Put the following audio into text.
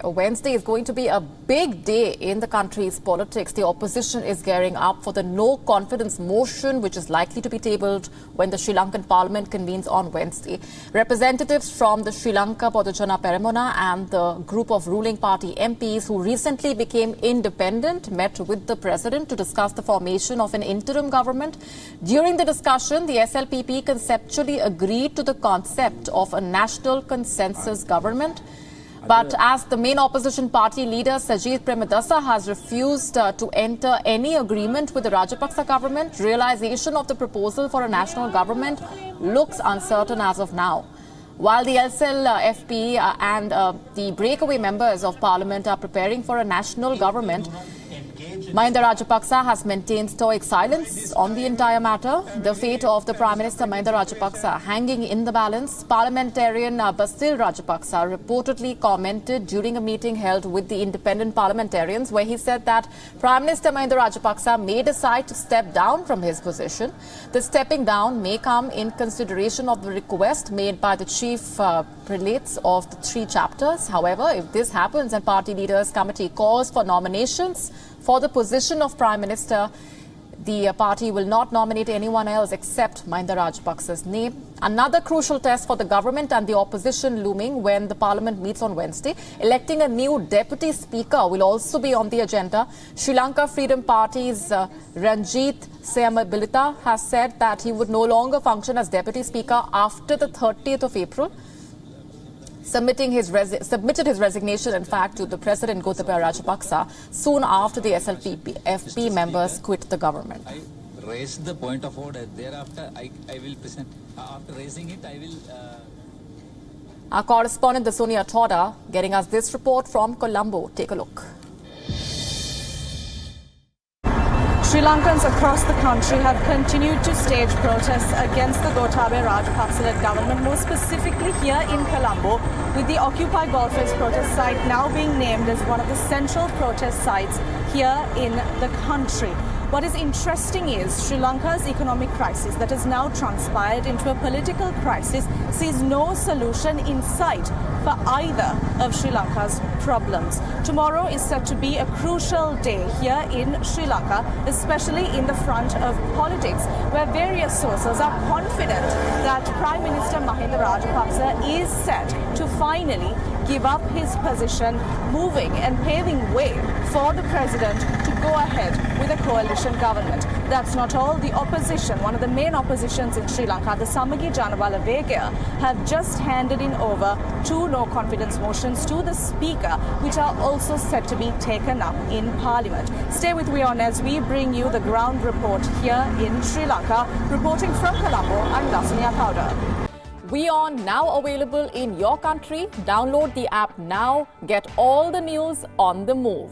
Wednesday is going to be a big day in the country's politics. The opposition is gearing up for the no confidence motion, which is likely to be tabled when the Sri Lankan parliament convenes on Wednesday. Representatives from the Sri Lanka Podujana Peramuna and the group of ruling party MPs who recently became independent met with the president to discuss the formation of an interim government. During the discussion, the SLPP conceptually agreed to the concept of a national consensus government. But as the main opposition party leader Sajid Premadasa has refused to enter any agreement with the Rajapaksas government, realization of the proposal for a national government looks uncertain as of now. While the SLPP and the breakaway members of parliament are preparing for a national government, Mahinda Rajapaksa has maintained stoic silence on the entire matter. The fate of the Prime Minister Mahinda Rajapaksa hanging in the balance. Parliamentarian Basil Rajapaksa reportedly commented during a meeting held with the independent parliamentarians where he said that Prime Minister Mahinda Rajapaksa may decide to step down from his position. The stepping down may come in consideration of the request made by the chief prelates of the three chapters. However, if this happens and party leaders committee calls for nominations for the position of Prime Minister, the party will not nominate anyone else except Mahinda Rajapaksa's name. Another crucial test for the government and the opposition looming when the parliament meets on Wednesday. Electing a new deputy speaker will also be on the agenda. Sri Lanka Freedom Party's Ranjit Sayamabilita has said that he would no longer function as deputy speaker after the 30th of April. Submitted his resignation, in fact, to the President Gotabaya Rajapaksa soon after the SLPP FP members quit the government. I raised the point of order. Thereafter, I will present. After raising it, I will... Our correspondent, Sonia Toda, getting us this report from Colombo. Take a look. Sri Lankans across the country have continued to stage protests against the Gotabaya Rajapaksa-led government, more specifically here in Colombo, with the Occupy Golfers protest site now being named as one of the central protest sites here in the country. What is interesting is Sri Lanka's economic crisis that has now transpired into a political crisis sees no solution in sight for either of Sri Lanka's problems. Tomorrow is set to be a crucial day here in Sri Lanka, especially in the front of politics, where various sources are confident that Prime Minister Mahinda Rajapaksa is set to finally give up his position, moving and paving way for the president to go ahead with a coalition government. That's not all. The opposition, one of the main oppositions in Sri Lanka, the Samagi Janabala Vegaya, have just handed in over two no-confidence motions to the Speaker, which are also set to be taken up in Parliament. Stay with WION as we bring you the ground report here in Sri Lanka. Reporting from Colombo, I'm Sonia Toda. WION now available in your country. Download the app now. Get all the news on the move.